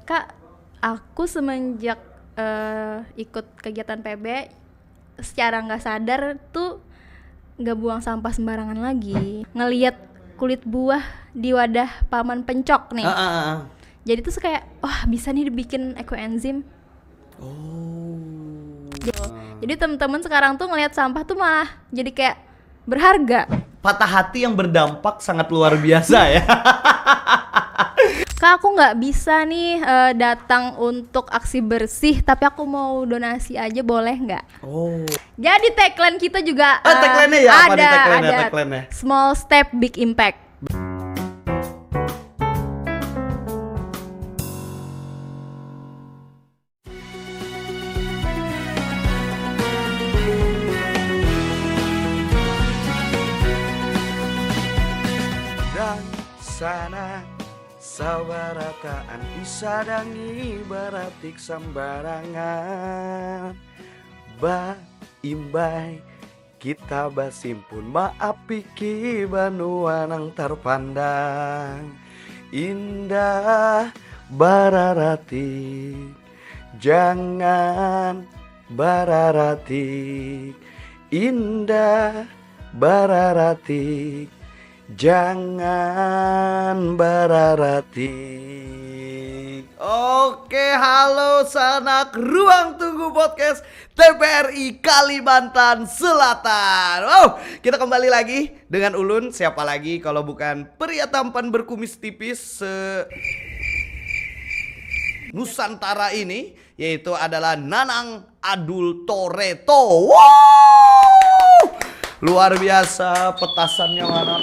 Kak, aku semenjak ikut kegiatan PB secara nggak sadar tuh nggak buang sampah sembarangan lagi. Ngelihat kulit buah di wadah paman pencok nih. Jadi tuh kayak, wah bisa nih dibikin ekoenzim. Jadi teman-teman sekarang tuh ngelihat sampah tuh malah jadi kayak berharga. Patah hati yang berdampak sangat luar biasa ya. Kak, aku nggak bisa nih datang untuk aksi bersih, tapi aku mau donasi aja, boleh nggak? Jadi tagline kita juga Tagline-nya ya? Apa nih ada tagline-nya? small step big impact. Dan sana sabarataan isadangi baratik sembarangan ba imbai kita basimpun maapiki banuanang terpandang indah bararatik jangan bararatik indah bararatik jangan bararatik. Oke, halo sanak Ruang Tunggu Podcast TPRI Kalimantan Selatan. Kita kembali lagi dengan Ulun. Siapa lagi kalau bukan pria tampan berkumis tipis Nusantara ini, yaitu adalah Nanang Adul Toretto. Luar biasa, petasannya mana?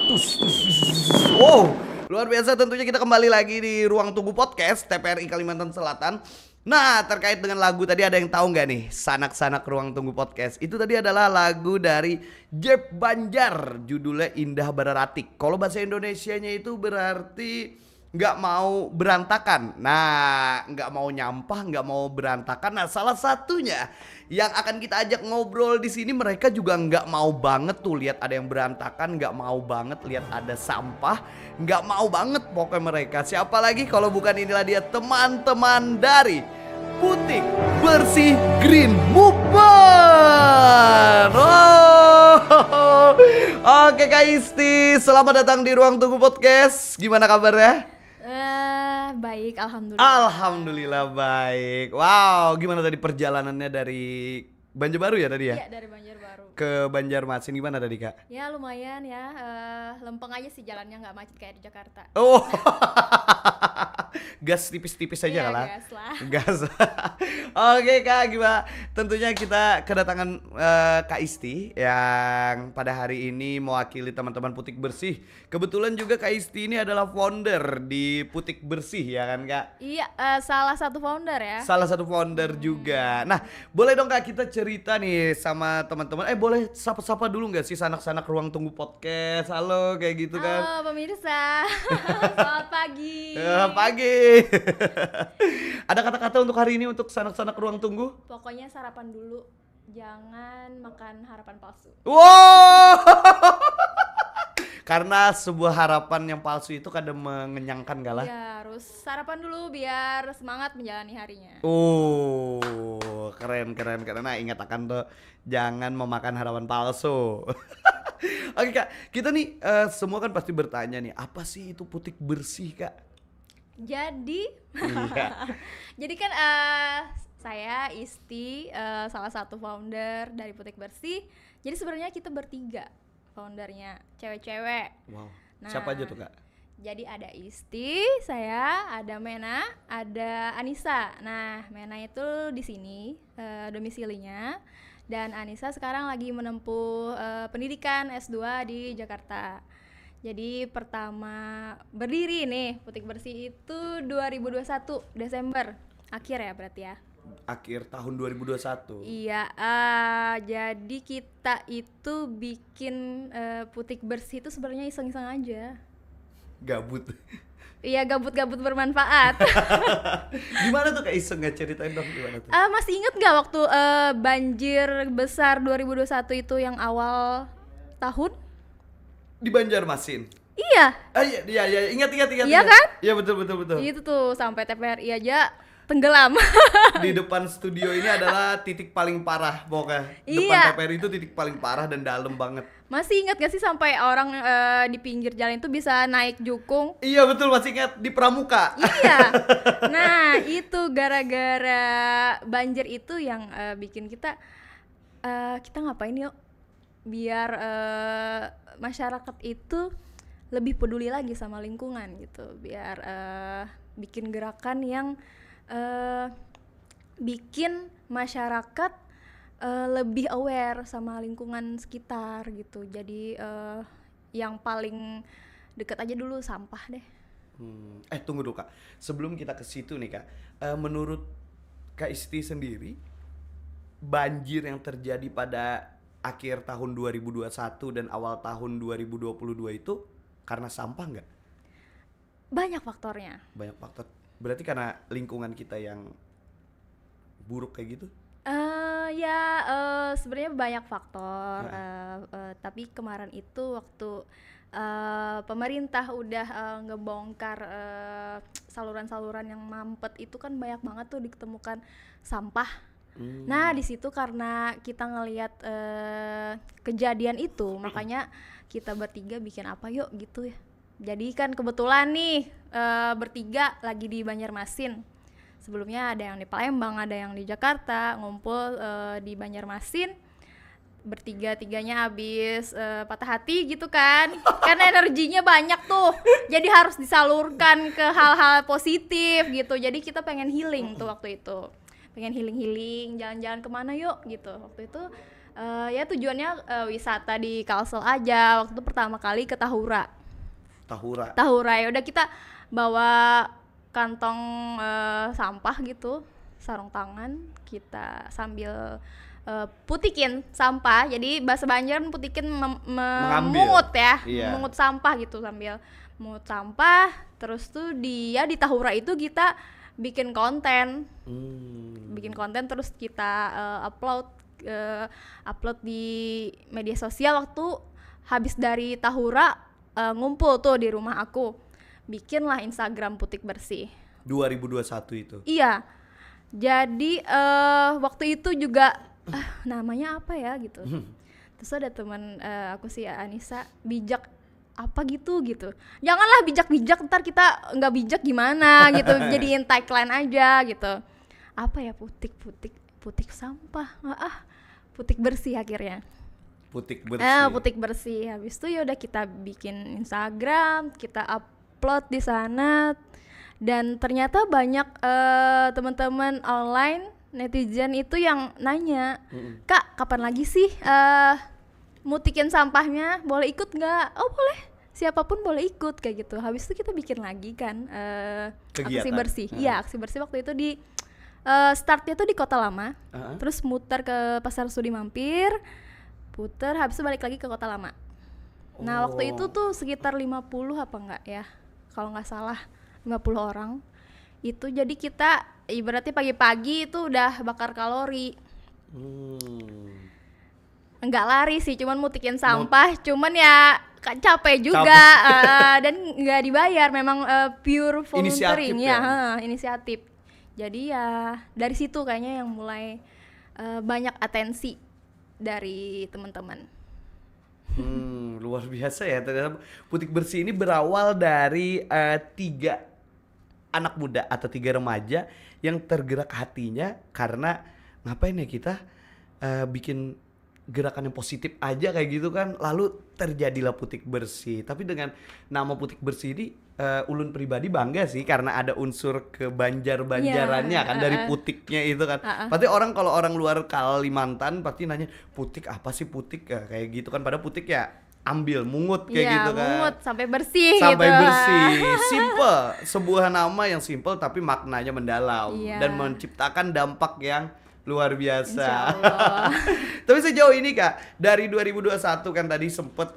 Luar biasa, tentunya kita kembali lagi di Ruang Tunggu Podcast TPRI Kalimantan Selatan. Nah, terkait dengan lagu tadi, ada yang tahu nggak nih? Sanak-sanak Ruang Tunggu Podcast itu tadi adalah lagu dari Jeb Banjar, judulnya Indah Bararatik. Kalau bahasa Indonesianya itu berarti nggak mau berantakan. Nah, nggak mau nyampah, nggak mau berantakan. Nah, salah satunya yang akan kita ajak ngobrol di sini, mereka juga nggak mau banget tuh lihat ada yang berantakan, nggak mau banget lihat ada sampah, nggak mau banget pokoknya mereka. Siapa lagi kalau bukan inilah dia, teman-teman dari Putik Bersih Green Movement. Oke Kak Isti, selamat datang di Ruang Tunggu Podcast. Gimana kabarnya? Baik, alhamdulillah. Alhamdulillah baik. Wow, gimana tadi perjalanannya dari Banjarbaru ya tadi ya? Iya, dari Banjarbaru ke Banjarmasin, gimana tadi Kak? ya lumayan ya, lempeng aja sih jalannya, nggak macet kayak di Jakarta. Gas tipis-tipis aja Iya, lah. gas lah. Gas. Oke Kak, gimana? Tentunya kita kedatangan Kak Isti yang pada hari ini mewakili teman-teman Putik Bersih. Kebetulan juga Kak Isti ini adalah founder di Putik Bersih ya kan Kak? Iya, salah satu founder ya. Salah satu founder juga. Nah, boleh dong Kak kita cerita nih sama teman-teman. Boleh sapa-sapa dulu nggak sih sanak-sanak Ruang Tunggu Podcast? Halo, kayak gitu kan? Halo pemirsa, selamat pagi. Pagi. Ada kata-kata untuk hari ini untuk sanak-sanak Ruang Tunggu? Pokoknya sarapan dulu, jangan makan harapan palsu. Wow. Karena sebuah harapan yang palsu itu kadang mengenyangkan gak lah? Ya, harus sarapan dulu biar semangat menjalani harinya. Keren. Nah, ingat akan tuh, jangan memakan harapan palsu. Oke Kak, kita nih semua kan pasti bertanya nih, apa sih itu Putik Bersih Kak? Jadi, Iya. jadi kan saya Isti, salah satu founder dari Putik Bersih. Jadi sebenarnya kita bertiga foundernya, cewek-cewek. Wow. Nah, Siapa aja tuh Kak? Jadi ada Isti, saya, ada Mena, ada Anissa. Nah, Mena itu di sini domisilinya, dan Anissa sekarang lagi menempuh pendidikan S2 di Jakarta. Jadi pertama berdiri nih Putik Bersih itu 2021 Desember akhir ya berarti ya. Akhir tahun 2021. Iya, jadi kita itu bikin Putik Bersih itu sebenarnya iseng-iseng aja. Gabut. Iya, gabut-gabut bermanfaat. Gimana tuh Kak iseng, nggak ceritain dong gimana tuh? Masih inget gak waktu banjir besar 2021 itu yang awal tahun? Di Banjarmasin. Iya, Iya, ingat. Iya kan? Iya, betul. itu tuh sampai TVRI aja tenggelam. Di depan studio ini adalah titik paling parah pokoknya. Depan Iya. TPRI itu titik paling parah dan dalam banget. Masih ingat gak sih sampai orang di pinggir jalan itu bisa naik jukung? Iya betul, masih ingat di Pramuka. Iya. Nah, itu gara-gara banjir itu yang bikin kita ngapain yuk biar masyarakat itu lebih peduli lagi sama lingkungan gitu. Biar bikin gerakan yang bikin masyarakat lebih aware sama lingkungan sekitar gitu. Jadi yang paling deket aja dulu sampah deh. Tunggu dulu Kak. Sebelum kita ke situ nih Kak, menurut Kak Isti sendiri, banjir yang terjadi pada akhir tahun 2021 dan awal tahun 2022 itu karena sampah nggak? Banyak faktornya. Banyak faktor. Berarti karena lingkungan kita yang buruk kayak gitu? Sebenarnya banyak faktor. Tapi kemarin itu waktu pemerintah udah ngebongkar saluran-saluran yang mampet itu kan banyak banget tuh ditemukan sampah. Nah di situ karena kita ngelihat kejadian itu, makanya kita bertiga bikin apa yuk gitu ya. Jadi kan kebetulan nih bertiga lagi di Banjarmasin. Sebelumnya ada yang di Palembang, ada yang di Jakarta, ngumpul di Banjarmasin. Bertiga-tiganya habis patah hati gitu kan. Karena energinya banyak tuh. Jadi harus disalurkan ke hal-hal positif gitu. Jadi kita pengen healing tuh waktu itu. Pengen healing, jalan-jalan kemana yuk gitu. Waktu itu ya tujuannya wisata di Kalsel aja. Waktu itu pertama kali ke Tahura ya udah kita bawa kantong sampah gitu, sarung tangan, kita sambil putikin sampah. Jadi bahasa Banjar putikin memungut ya, memungut sampah gitu, sambil memungut sampah. Terus tuh di Tahura itu kita bikin konten, terus kita upload di media sosial. Waktu habis dari Tahura ngumpul tuh di rumah aku, bikinlah Instagram Putik Bersih 2021 itu. Iya, jadi waktu itu juga namanya apa ya gitu. Terus ada teman aku sih Anissa, bijak apa gitu. Janganlah bijak-bijak, ntar kita nggak bijak gimana gitu. Jadiin tagline aja gitu. Apa ya, putik sampah, Putik Bersih akhirnya. Putik Bersih. Putik Bersih. Habis itu ya udah kita bikin Instagram, kita upload di sana, dan ternyata banyak teman-teman online netizen itu yang nanya, Kak kapan lagi sih mutikin sampahnya, boleh ikut nggak? Oh boleh, siapapun boleh ikut kayak gitu. Habis itu kita bikin lagi kan aksi bersih. Iya, aksi bersih waktu itu di startnya tuh di Kota Lama, terus muter ke Pasar Sudi Mampir, puter, habis itu balik lagi ke Kota Lama. Nah waktu itu tuh sekitar 50 apa enggak ya, kalau nggak salah 50 orang itu. Jadi kita ibaratnya pagi-pagi itu udah bakar kalori. Enggak lari sih, cuman mutikin sampah, cuman ya capek juga. Dan nggak dibayar, memang pure volunteering inisiatif. Jadi ya dari situ kayaknya yang mulai banyak atensi dari teman-teman. Luar biasa ya, ternyata Putik Bersih ini berawal dari 3 anak muda atau 3 remaja yang tergerak hatinya karena ngapain ya kita bikin gerakan yang positif aja kayak gitu kan, lalu terjadilah Putik Bersih. Tapi dengan nama Putik Bersih ini ulun pribadi bangga sih karena ada unsur kebanjar-banjarannya kan dari putiknya itu kan. Pasti kalau orang luar Kalimantan pasti nanya, putik apa sih putik ya, kayak gitu kan. Padahal putik ya ambil, mungut kayak gitu kan. Mungut sampai bersih sampai gitu. Bersih. Simple, sebuah nama yang simple tapi maknanya mendalam dan menciptakan dampak yang luar biasa. Tapi sejauh ini Kak, dari 2021 kan tadi sempet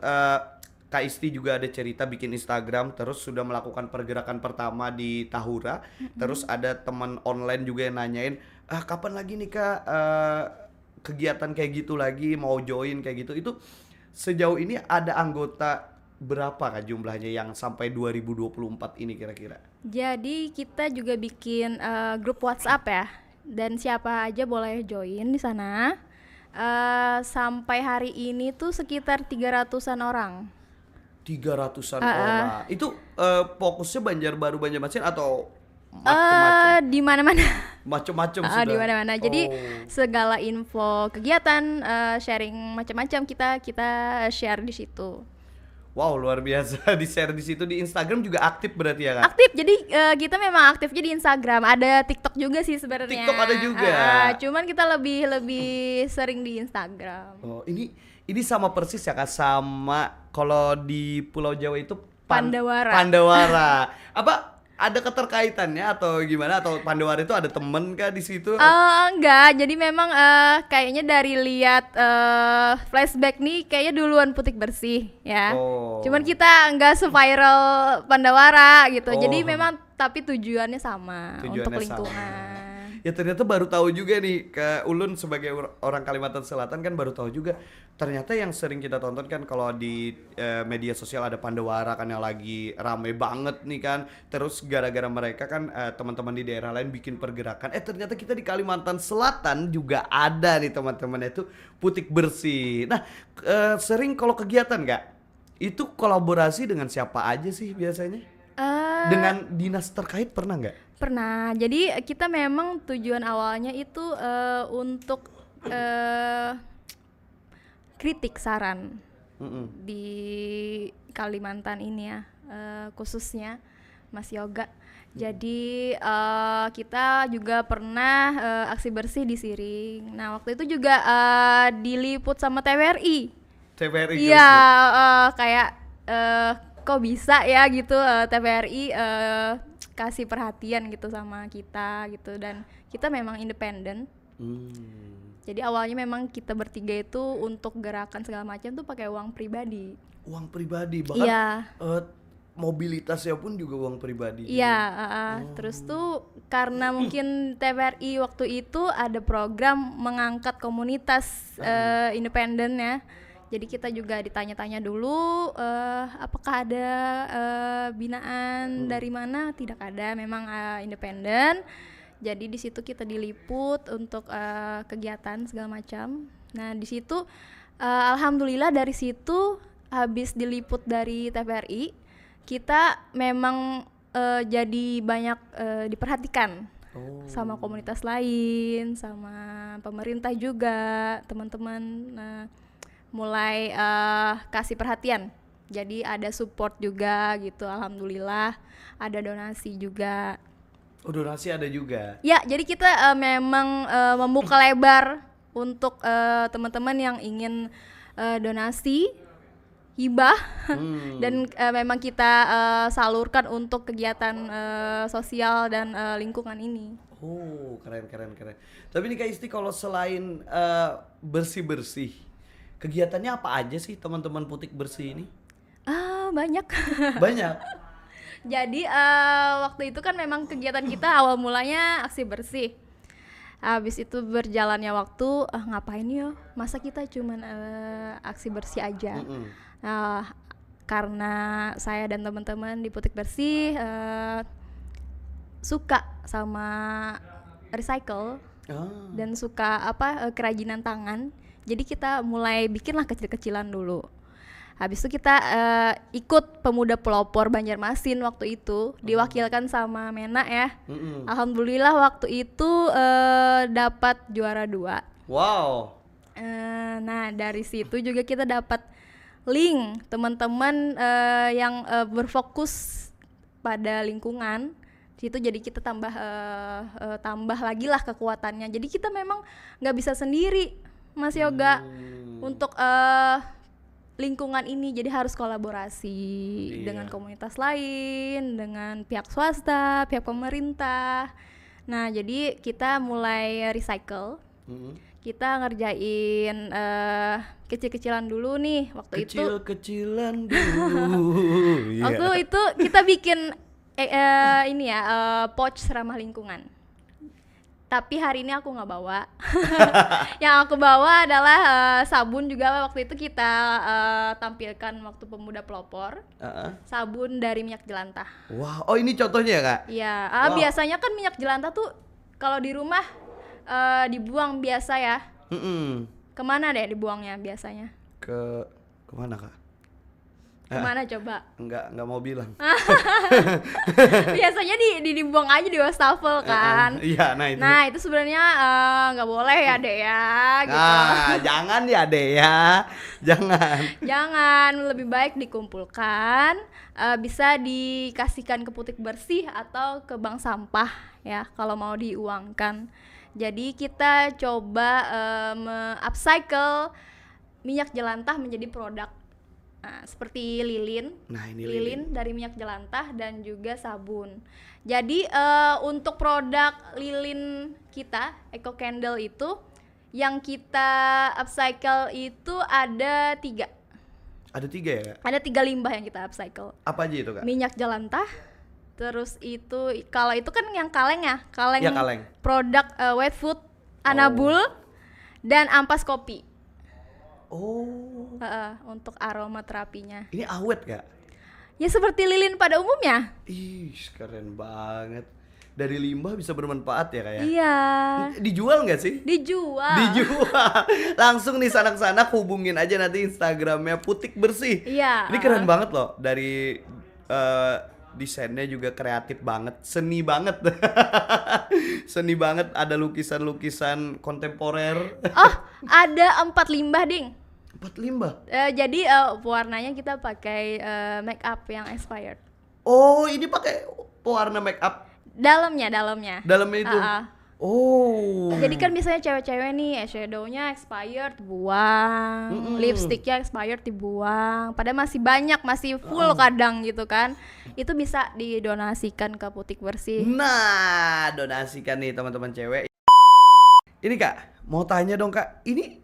Kak Isti juga ada cerita bikin Instagram, terus sudah melakukan pergerakan pertama di Tahura. Terus ada teman online juga yang nanyain, kapan lagi nih Kak kegiatan kayak gitu lagi, mau join kayak gitu. Itu sejauh ini ada anggota berapa kah jumlahnya yang sampai 2024 ini kira-kira? Jadi kita juga bikin grup WhatsApp ya, dan siapa aja boleh join di sana. Sampai hari ini tuh sekitar 300-an orang. 300-an orang. Itu fokusnya Banjarbaru Banjarmasin atau macam-macam? Di mana-mana. Macam-macam sudah. Di mana-mana. Jadi Oh. segala info kegiatan, sharing macam-macam kita share di situ. Wow, luar biasa. Di-share di situ. Di Instagram juga aktif berarti ya, Kak? Aktif, jadi kita memang aktifnya di Instagram. Ada TikTok juga sih sebenarnya. TikTok ada juga. Cuman kita lebih sering di Instagram. Oh, ini sama persis ya Kak, sama kalau di Pulau Jawa itu Pandawara. Pandawara. Apa ada keterkaitannya atau gimana, atau Pandawara itu ada temen kah di situ? Enggak, jadi memang kayaknya dari lihat flashback nih kayaknya duluan Putik Bersih ya. Oh. Cuman kita enggak se-viral Pandawara gitu. Oh. Jadi memang tapi tujuannya sama untuk Tujuannya lingkungan. Ya ternyata baru tahu juga nih, ke Ulun sebagai orang Kalimantan Selatan kan baru tahu juga ternyata yang sering kita tonton kan kalau di media sosial ada Pandawara kan yang lagi rame banget nih kan, terus gara-gara mereka kan teman-teman di daerah lain bikin pergerakan, ternyata kita di Kalimantan Selatan juga ada nih teman-teman itu Putik Bersih. Nah sering kalau kegiatan nggak itu kolaborasi dengan siapa aja sih biasanya? Dengan dinas terkait pernah nggak? Pernah. Jadi kita memang tujuan awalnya itu untuk kritik saran di Kalimantan ini ya, khususnya Mas Yoga. Jadi kita juga pernah aksi bersih di Siring. Nah waktu itu juga diliput sama TVRI. TVRI Iya, kayak kok bisa ya gitu TVRI kasih perhatian gitu sama kita gitu, dan kita memang independen. Jadi awalnya memang kita bertiga itu untuk gerakan segala macam tuh pakai uang pribadi. Uang pribadi, bahkan Iya. mobilitasnya pun juga uang pribadi. Iya, terus tuh karena mungkin TVRI waktu itu ada program mengangkat komunitas independen ya. Jadi kita juga ditanya-tanya dulu apakah ada binaan dari mana? Tidak ada, memang independen. Jadi di situ kita diliput untuk kegiatan segala macam. Nah di situ alhamdulillah dari situ habis diliput dari TVRI kita memang jadi banyak diperhatikan sama komunitas lain, sama pemerintah juga, teman-teman mulai kasih perhatian. Jadi ada support juga gitu, alhamdulillah. Ada donasi juga. Oh, donasi ada juga. Ya, jadi kita memang membuka lebar untuk teman-teman yang ingin donasi, hibah, dan memang kita salurkan untuk kegiatan sosial dan lingkungan ini. Oh, keren. Tapi nih Kak Isti, kalau selain bersih-bersih, kegiatannya apa aja sih teman-teman Putik Bersih ini? Banyak. Banyak. Jadi waktu itu kan memang kegiatan kita awal mulanya aksi bersih. Habis itu berjalannya waktu, ngapain ya? Masa kita cuman aksi bersih aja. Karena saya dan teman-teman di Putik Bersih suka sama recycle dan suka kerajinan tangan. Jadi kita mulai bikinlah kecil-kecilan dulu. Habis itu kita ikut Pemuda Pelopor Banjarmasin waktu itu, diwakilkan sama Mena ya. Alhamdulillah waktu itu dapat juara 2. Wow. Nah dari situ juga kita dapat link teman-teman yang berfokus pada lingkungan. Situ jadi kita tambah lagi lah kekuatannya. Jadi kita memang nggak bisa sendiri, Mas Yoga, untuk lingkungan ini. Jadi harus kolaborasi dengan komunitas lain, dengan pihak swasta, pihak pemerintah. Nah jadi kita mulai recycle. Kita ngerjain kecil-kecilan dulu nih waktu itu. Kecil-kecilan dulu. Waktu itu kita bikin pouch ramah lingkungan. Tapi hari ini aku nggak bawa. Yang aku bawa adalah sabun juga waktu itu kita tampilkan waktu Pemuda Pelopor. Heeh. Sabun dari minyak jelantah. Wah, oh ini contohnya ya kak? Iya, Wow. biasanya kan minyak jelantah tuh kalau di rumah dibuang biasa ya. Mm-mm. Kemana deh dibuangnya biasanya? Kemana kak? Kemana coba? Nggak mau bilang. Biasanya dibuang aja di wastafel kan. Iya, nah itu. Nah itu sebenarnya nggak boleh ya dek ya gitu. Jangan ya deh ya, jangan. Jangan, lebih baik dikumpulkan, bisa dikasihkan ke putik bersih atau ke bank sampah ya kalau mau diuangkan. Jadi kita coba upcycle minyak jelantah menjadi produk. Nah, seperti lilin. Nah ini Lilin dari minyak jelantah dan juga sabun. Jadi untuk produk lilin kita Eco Candle itu yang kita upcycle itu ada 3. Ada 3 ya kak? Ada 3 limbah yang kita upcycle. Apa aja itu kak? Minyak jelantah, terus itu kalau itu kan yang kaleng ya, kaleng, Ya, kaleng. produk wet food, anabul, dan ampas kopi. Oh, Untuk aromaterapinya. ini awet kak? Ya seperti lilin pada umumnya. Ih, keren banget. Dari limbah bisa bermanfaat ya kak ya? Iya. Dijual nggak sih? Dijual. Dijual. Langsung nih sanak-sanak hubungin aja nanti Instagramnya Putik Bersih. Iya. Ini keren banget loh. Dari desainnya juga kreatif banget, seni banget. Seni banget, ada lukisan-lukisan kontemporer. Oh, ada 4 limbah, Ding. 4 limbah. Jadi warnanya kita pakai make up yang expired. Oh, ini pakai pewarna make up Dalamnya. dalamnya itu. Oh. Jadi kan biasanya cewek-cewek nih eyeshadow-nya expired dibuang, lipsticknya expired dibuang. Padahal masih banyak, masih full kadang gitu kan. Itu bisa didonasikan ke Putik Bersih. Nah, donasikan nih teman-teman cewek. Ini kak, mau tanya dong kak, ini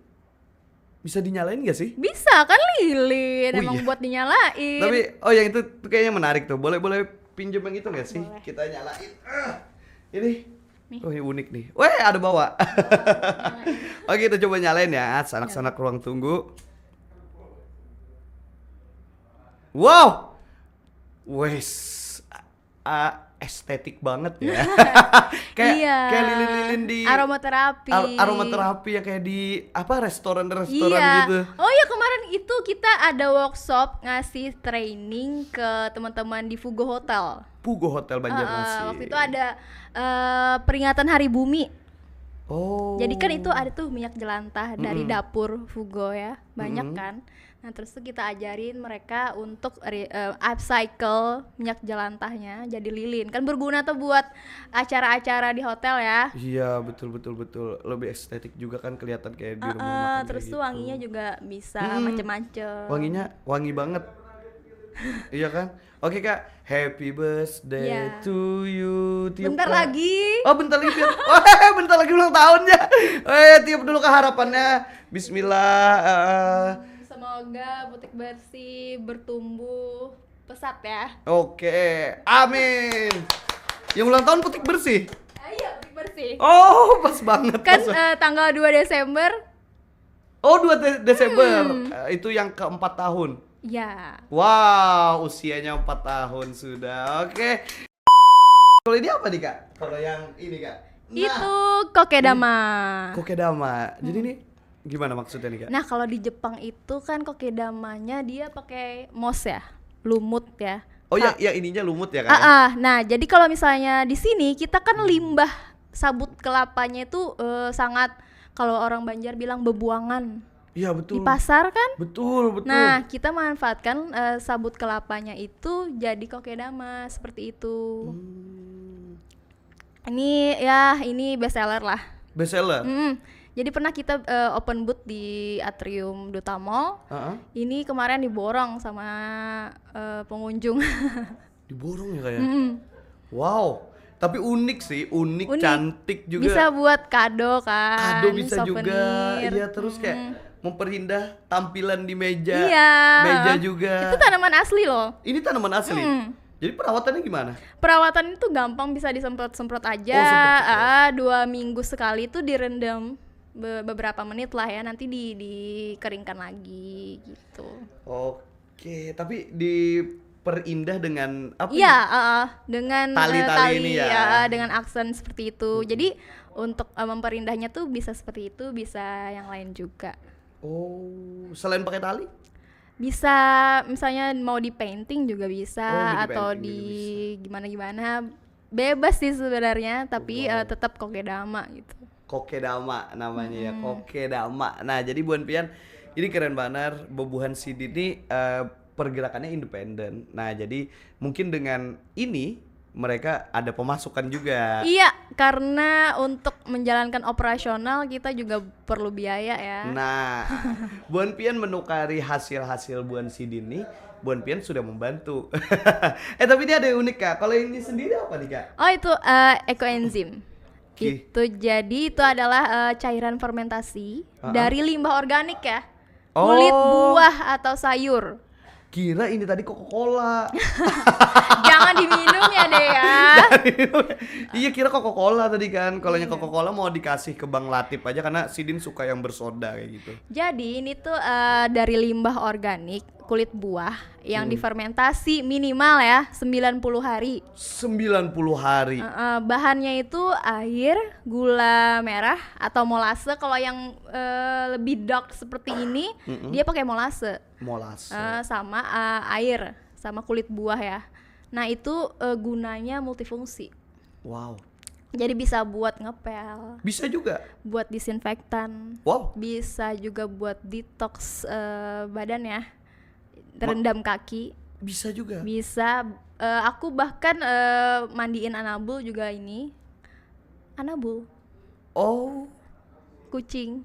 bisa dinyalain gak sih? Bisa kan lilin, Oh emang iya. buat dinyalain. Tapi oh yang itu tuh kayaknya menarik tuh. Boleh pinjam yang itu nggak sih? Boleh. Kita nyalain. Ini. Nih. Oh ini unik nih. Weh ada bawa. Oke kita coba nyalain ya. Sanak-sanak ruang tunggu. Wow. Wes. Estetik banget ya. kayak lilin-lilin di aromaterapi. aromaterapi yang kayak di apa restoran-restoran Iya. gitu. Oh iya kemarin itu kita ada workshop ngasih training ke teman-teman di Fugo Hotel. Pugo Hotel Banjarmasin. Waktu itu ada peringatan Hari Bumi. Oh. Jadi kan itu ada tuh minyak jelantah dari dapur Fugo ya, banyak kan. Nah terus tuh kita ajarin mereka untuk upcycle minyak jelantahnya jadi lilin. Kan berguna tuh buat acara-acara di hotel ya. Iya betul. Lebih estetik juga kan kelihatan kayak di rumah makan Terus kayak tuh gitu. wanginya juga bisa macem-macem. Wanginya wangi banget. Iya kan? Oke kak, happy birthday Iya. to you. Tiup, Bentar Kak. lagi. Oh bentar lagi. Bentar lagi ulang tahunnya. Tiup dulu kak harapannya. Bismillah. Semoga Putik Bersih bertumbuh pesat ya. Oke, amin. Yang ulang tahun Putik Bersih. Iya, Putik Bersih. Oh pas banget. Kan pas banget. tanggal 2 Desember. Oh 2 Desember. Itu yang keempat tahun. Ya. Wow, usianya 4 tahun sudah. Oke. Kalau ini apa nih kak? Kalau yang ini kak? Itu kokedama. Kokedama. Jadi ini gimana maksudnya nih kak? Nah, kalau di Jepang itu kan kokedamanya dia pakai moss ya, lumut ya. Oh ya, ya ininya lumut ya kak? Ya? Nah, jadi kalau misalnya di sini kita kan limbah sabut kelapanya itu sangat, kalau orang Banjar bilang bebuangan. Iya Di betul. pasar kan. Betul. Nah, kita manfaatkan sabut kelapanya itu jadi kokedama seperti itu. Ini best seller lah. Best seller. Jadi pernah kita open booth di Atrium Duta Mall. Heeh. Ini kemarin diborong sama pengunjung. Diborong ya kak ya? Wow. Tapi unik sih, unik, cantik juga. Bisa buat kado kan. Kado bisa souvenir. juga. Iya terus kayak memperindah tampilan di meja. Iya. Meja juga. Itu tanaman asli loh. Ini tanaman asli. Jadi perawatannya gimana? Perawatan itu gampang, bisa disemprot-semprot aja. Oh, semprot-semprot. 2 minggu sekali itu direndam beberapa menit lah ya, nanti dikeringkan lagi gitu. Oke, tapi diperindah dengan apa? Iya, dengan Tali-tali tali ini ya. dengan aksen seperti itu. Jadi untuk memperindahnya tuh bisa seperti itu, bisa yang lain juga. Oh, selain pakai tali? Bisa misalnya mau di painting juga bisa, Oh, di atau painting di juga gimana-gimana. Bebas sih sebenarnya, tapi tetap kokedama gitu. Kokedama namanya ya, Kokedama. Nah, jadi Buan Pian ini keren banget. Bobohan CD ini pergerakannya independen. Nah, jadi mungkin dengan ini mereka ada pemasukan juga. Iya, karena untuk menjalankan operasional kita juga perlu biaya ya. Nah, Buan Pian menukari hasil-hasil Buan CD ini, Buan Pian sudah membantu. Tapi ini ada yang unik Kak. Kalau ini sendiri apa nih Kak? Oh, itu ekoenzim. Itu jadi itu adalah cairan fermentasi dari limbah organik ya. Kulit buah atau sayur. Kira ini tadi Coca-Cola. Jangan diminum ya deh ya. Iya, kira Coca-Cola tadi kan. Kalau yang Coca-Cola mau dikasih ke Bang Latif aja karena Sidin suka yang bersoda kayak gitu. Jadi ini tuh dari limbah organik kulit buah yang difermentasi minimal ya 90 hari. 90 hari. Bahannya itu air, gula merah atau molase. Kalau yang lebih dark seperti ini dia pakai molase. Molase. Sama air, sama kulit buah ya. Nah itu gunanya multifungsi. Wow. Jadi bisa buat ngepel, Bisa juga. buat disinfektan, Wow. bisa juga buat detox badan ya, terendam kaki, Bisa juga. bisa. Aku bahkan mandiin Anabul juga ini. Anabul, Oh. kucing.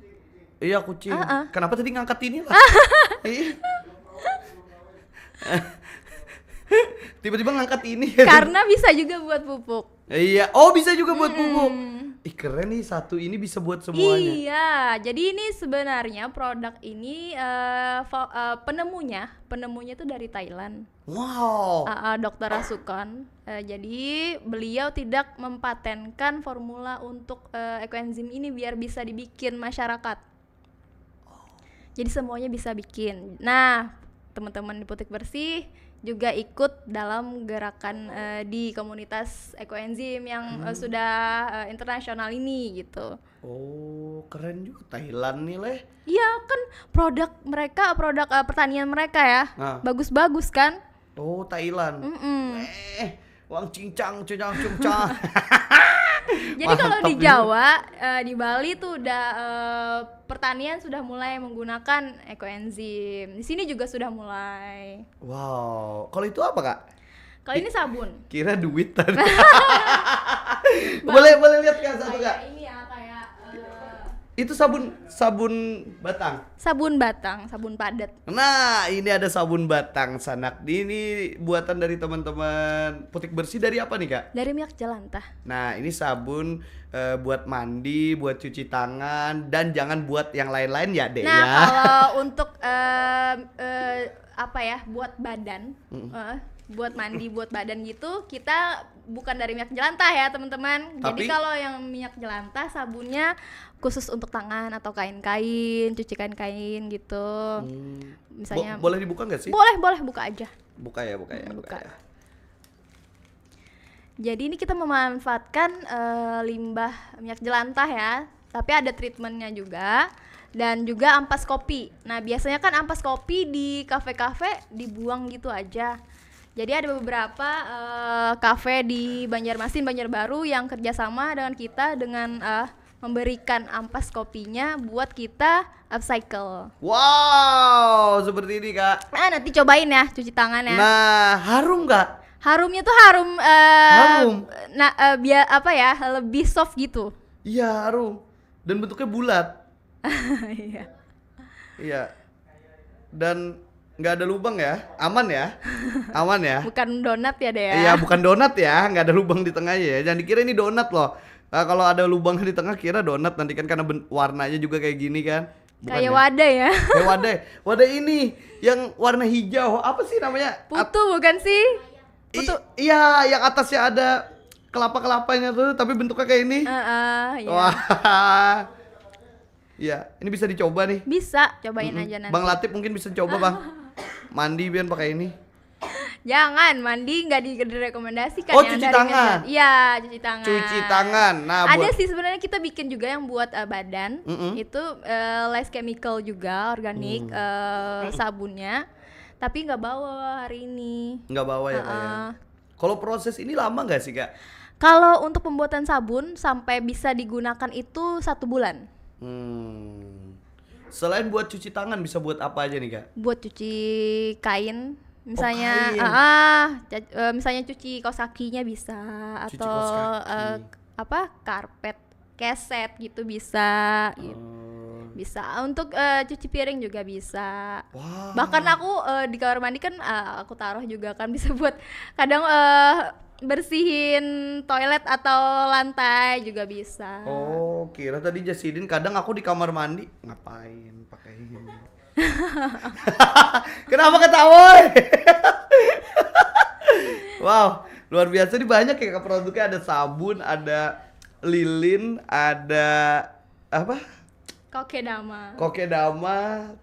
Iya, kucing. Kenapa tadi ngangkat ini lah? Ih. Tiba-tiba ngangkat ini. Karena bisa juga buat pupuk. Iya. Oh, bisa juga buat pupuk. Ih, keren nih, satu ini bisa buat semuanya. Iya, jadi ini sebenarnya produk ini penemunya itu dari Thailand. Wow. Dr. Rasukon. Jadi beliau tidak mempatenkan formula untuk ekoenzim ini biar bisa dibikin masyarakat. Jadi semuanya bisa bikin. Nah, teman-teman di Putik Bersih juga ikut dalam gerakan di komunitas ekoenzim yang sudah internasional ini gitu. Oh, keren juga Thailand nih leh. Iya kan, produk pertanian mereka ya bagus-bagus kan. Oh, Thailand. Wang cincang. Jadi kalau di Jawa, di Bali tuh udah pertanian sudah mulai menggunakan ekoenzim. Di sini juga sudah mulai. Wow. Kalau itu apa Kak? Kalau ini sabun. Kira duit tadi. boleh lihat Kak satu Kak. Kayak ini ya, kayak Itu sabun batang. sabun batang, sabun padat. Nah, ini ada sabun batang Sanak. Ini buatan dari teman-teman Putik Bersih dari apa nih Kak? Dari minyak jelantah. Nah, ini sabun buat mandi, buat cuci tangan, dan jangan buat yang lain-lain ya, Dek Nah, ya. kalau untuk buat badan, buat mandi, buat badan gitu, kita bukan dari minyak jelantah ya teman-teman. Jadi Tapi- kalau yang minyak jelantah sabunnya khusus untuk tangan atau kain-kain, cuci kain-kain gitu. Misalnya Boleh dibuka nggak sih? boleh buka aja. Buka ya. Buka. Jadi ini kita memanfaatkan limbah minyak jelantah ya, tapi ada treatmentnya juga, dan juga ampas kopi. Nah biasanya kan ampas kopi di kafe-kafe dibuang gitu aja. Jadi ada beberapa kafe di Banjarmasin, Banjarbaru yang kerjasama dengan kita dengan memberikan ampas kopinya buat kita upcycle. Wow, seperti ini Kak. Nah nanti cobain ya cuci tangan ya. Nah, harum nggak? Harumnya tuh harum, Harum? biar lebih soft gitu. Iya, harum. Dan bentuknya bulat. Iya. Iya. Dan nggak ada lubang ya? Aman ya? Aman ya? Bukan donat ya deh ya. Iya, bukan donat ya, nggak ada lubang di tengahnya ya. Jangan dikira ini donat loh. Kalau ada lubang di tengah kira donat nanti kan karena warnanya juga kayak gini kan. Bukan Kayak ya? wadah ya. Kayak wadah ini yang warna hijau. Apa sih namanya? Putu bukan sih? Iya, yang atasnya ada kelapa-kelapanya tuh, tapi bentuknya kayak ini. Ya. Wah. Iya, ini bisa dicoba nih. Bisa, cobain aja nanti. Bang Latif mungkin bisa coba, Bang. Mandi biar pakai ini. Jangan, mandi nggak direkomendasikan Oh, yang cuci dari tangan. Iya, cuci tangan. Cuci tangan. Nah, ada buat sih sebenarnya kita bikin juga yang buat badan. Itu less chemical juga, organik sabunnya. Tapi nggak bawa hari ini. nggak bawa ya, Kak ya. Kalau proses ini lama nggak sih, Kak? Kalau untuk pembuatan sabun sampai bisa digunakan itu 1 bulan. Selain buat cuci tangan bisa buat apa aja nih, Kak? Buat cuci kain, misalnya kain. misalnya cuci kaos kakinya bisa, Cuci atau kaos kaki. karpet, keset gitu bisa gitu. Bisa untuk cuci piring juga bisa. Wah. Bahkan aku di kamar mandi kan aku taruh juga kan bisa buat kadang bersihin toilet atau lantai juga bisa. Oh, kira tadi Jasidin kadang aku di kamar mandi ngapain pakai ini. Kenapa ketawa? Wow, luar biasa nih, banyak ya produknya, ada sabun, ada lilin, ada apa? Kokedama,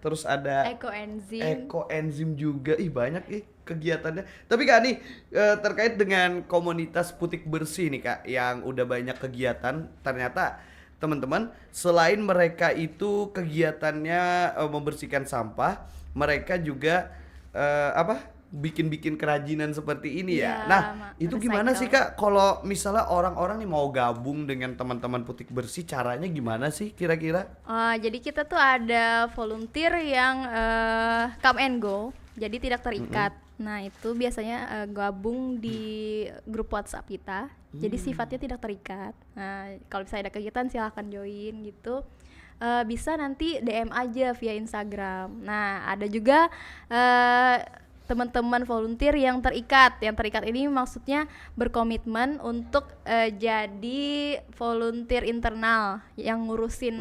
terus ada ekoenzim juga. Ih, banyak kegiatannya. Tapi Kak nih terkait dengan komunitas Putik Bersih nih Kak, yang udah banyak kegiatan, ternyata teman-teman selain mereka itu kegiatannya membersihkan sampah, mereka juga bikin-bikin kerajinan seperti ini ya. Iya, Nah, itu recycle. gimana sih Kak kalau misalnya orang-orang nih mau gabung dengan teman-teman Putik Bersih, caranya gimana sih kira-kira? Jadi kita tuh ada volunteer yang come and go, jadi tidak terikat. Nah itu biasanya gabung di grup WhatsApp kita, jadi sifatnya tidak terikat. Nah kalau misalnya ada kegiatan silahkan join gitu. Bisa nanti DM aja via Instagram. Nah ada juga teman-teman volunteer yang terikat. Yang terikat ini maksudnya berkomitmen untuk jadi volunteer internal yang ngurusin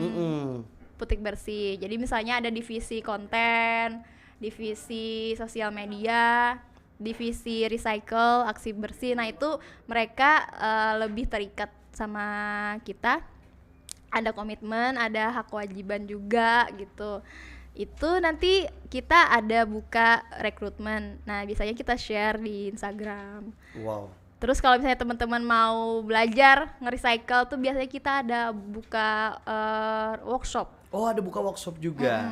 Putik Bersih. Jadi misalnya ada divisi konten, divisi sosial media, divisi recycle, aksi bersih. Nah itu mereka lebih terikat sama kita. Ada komitmen, ada hak kewajiban juga gitu. Itu nanti kita ada buka rekrutmen. Nah biasanya kita share di Instagram. Wow. Terus kalau misalnya teman-teman mau belajar nge-recycle tuh biasanya kita ada buka workshop. Oh, ada buka workshop juga.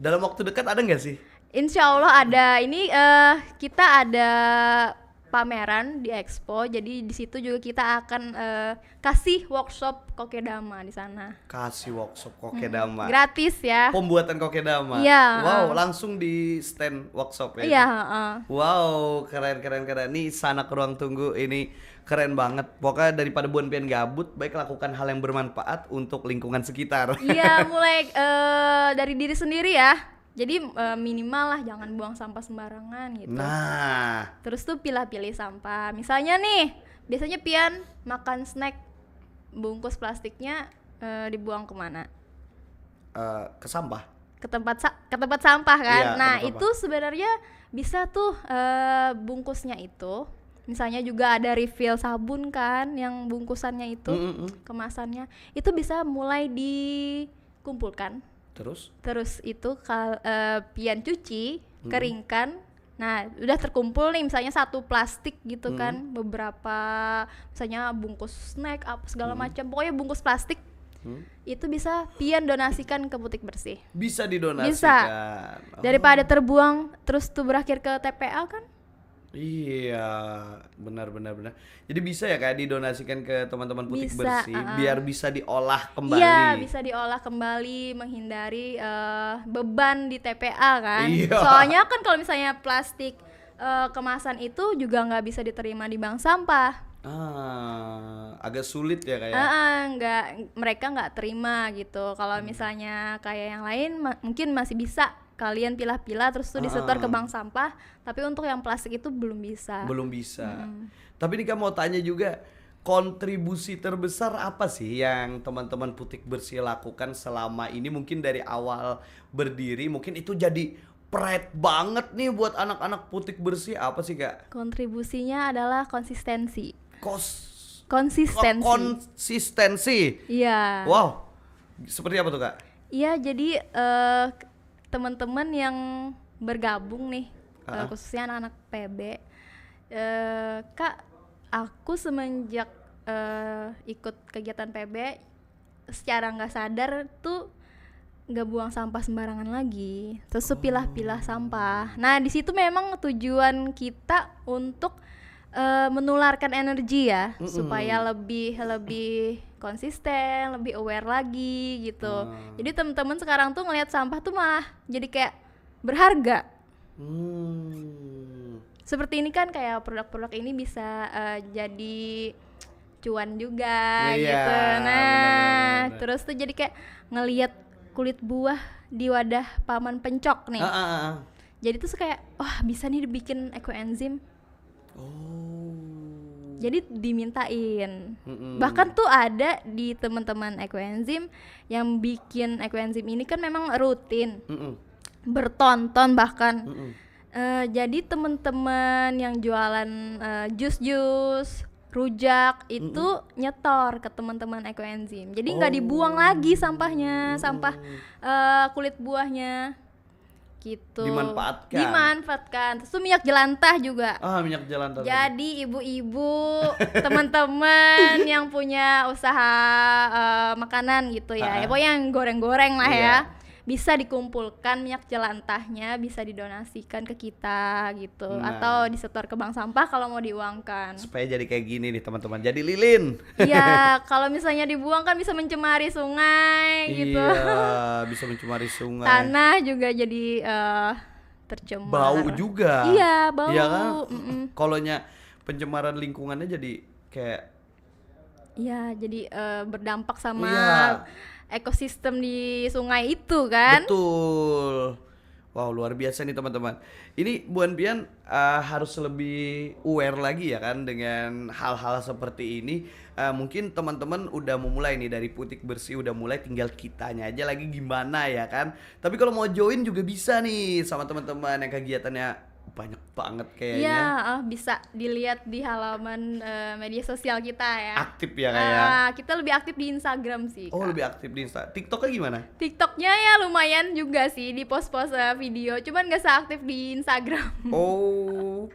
Dalam waktu dekat ada nggak sih? Insya Allah ada. Ini kita ada pameran di Expo, jadi di situ juga kita akan kasih workshop kokedama di sana. Kasih workshop kokedama. Gratis ya. Pembuatan kokedama. Iya. Wow, langsung di stand workshop ya. Iya. Wow, keren. Nih sanak ruang tunggu ini keren banget. Pokoknya daripada buan-pian gabut, baik lakukan hal yang bermanfaat untuk lingkungan sekitar. Iya, mulai dari diri sendiri ya. Jadi minimal lah jangan buang sampah sembarangan gitu. Nah, Terus tuh pilih-pilih sampah. Misalnya nih, biasanya Pian makan snack, bungkus plastiknya dibuang kemana? ke sampah. Ke tempat sampah kan. Iya, Nah, tempat itu sebenarnya bisa tuh bungkusnya itu. Misalnya juga ada refill sabun kan yang bungkusannya itu, kemasannya. Itu bisa mulai dikumpulkan. Terus itu Pian cuci, keringkan. Nah, udah terkumpul nih misalnya 1 plastik gitu kan, beberapa misalnya bungkus snack apa segala macam. Pokoknya bungkus plastik. Itu bisa Pian donasikan ke Putik Bersih. Bisa didonasikan. Bisa. Daripada terbuang terus tuh berakhir ke TPA kan? Iya, benar. Jadi bisa ya kayak didonasikan ke teman-teman Putik Bisa, Bersih biar bisa diolah kembali. Iya, bisa diolah kembali, menghindari beban di TPA kan. Iya. Soalnya kan kalau misalnya plastik kemasan itu juga nggak bisa diterima di bank sampah. Agak sulit ya kayak. Mereka nggak terima gitu. Kalau misalnya kayak yang lain mungkin masih bisa kalian pilah-pilah terus tuh disetor ke bank sampah, tapi untuk yang plastik itu belum bisa. Tapi nih kamu mau tanya juga, kontribusi terbesar apa sih yang teman-teman Putik Bersih lakukan selama ini, mungkin dari awal berdiri, mungkin itu jadi pride banget nih buat anak-anak Putik Bersih, apa sih Kak? Kontribusinya adalah konsistensi. Konsistensi. Konsistensi. Iya. Wow. Seperti apa tuh Kak? Iya, jadi teman-teman yang bergabung nih, khususnya anak-anak PB, Kak, aku semenjak ikut kegiatan PB, secara nggak sadar tuh nggak buang sampah sembarangan lagi, terus pilah-pilah sampah. Nah di situ memang tujuan kita untuk menularkan energi ya, supaya lebih konsisten, lebih aware lagi gitu. Jadi teman-teman sekarang tuh ngelihat sampah tuh malah jadi kayak berharga. Seperti ini kan kayak produk-produk ini bisa jadi cuan juga Iya, gitu. Nah, benar-benar. terus tuh jadi kayak ngelihat kulit buah di wadah paman pencok nih. Jadi tuh kayak wah bisa nih dibikin ekoenzim. Jadi dimintain. Bahkan tuh ada di teman-teman ekoenzim yang bikin ekoenzim ini kan memang rutin. Bertonton bahkan. Jadi teman-teman yang jualan jus-jus, rujak itu nyetor ke teman-teman ekoenzim. Jadi nggak dibuang lagi sampahnya, sampah kulit buahnya gitu. Dimanfaatkan. Terus tuh minyak jelantah juga. Minyak jelantah. Jadi ibu-ibu, teman-teman yang punya usaha makanan gitu ya, pokoknya yang goreng-goreng lah ya, bisa dikumpulkan minyak jelantahnya, bisa didonasikan ke kita gitu, atau disetor ke bank sampah kalau mau diuangkan. Supaya jadi kayak gini nih teman-teman, jadi lilin. Iya, kalau misalnya dibuang kan bisa mencemari sungai gitu. Iya, bisa mencemari sungai. Tanah juga jadi tercemar. Bau juga. Iya, bau. Iya kan? Kolonya pencemaran lingkungannya jadi kayak. Iya, jadi berdampak sama Iya. ekosistem di sungai itu kan. Betul. Wow, luar biasa nih teman-teman. Ini Bu Pian harus lebih aware lagi ya kan dengan hal-hal seperti ini. Mungkin teman-teman udah memulai nih dari Putik Bersih, udah mulai, tinggal kitanya aja lagi gimana ya kan. Tapi kalau mau join juga bisa nih sama teman-teman yang kegiatannya banyak banget kayaknya. Iya, bisa dilihat di halaman media sosial kita ya. Aktif ya kayak. Kita lebih aktif di Instagram sih. Oh, Kak. lebih aktif di Insta. TikToknya gimana? TikToknya ya lumayan juga sih, di post-post video, cuman gak seaktif di Instagram. Oh.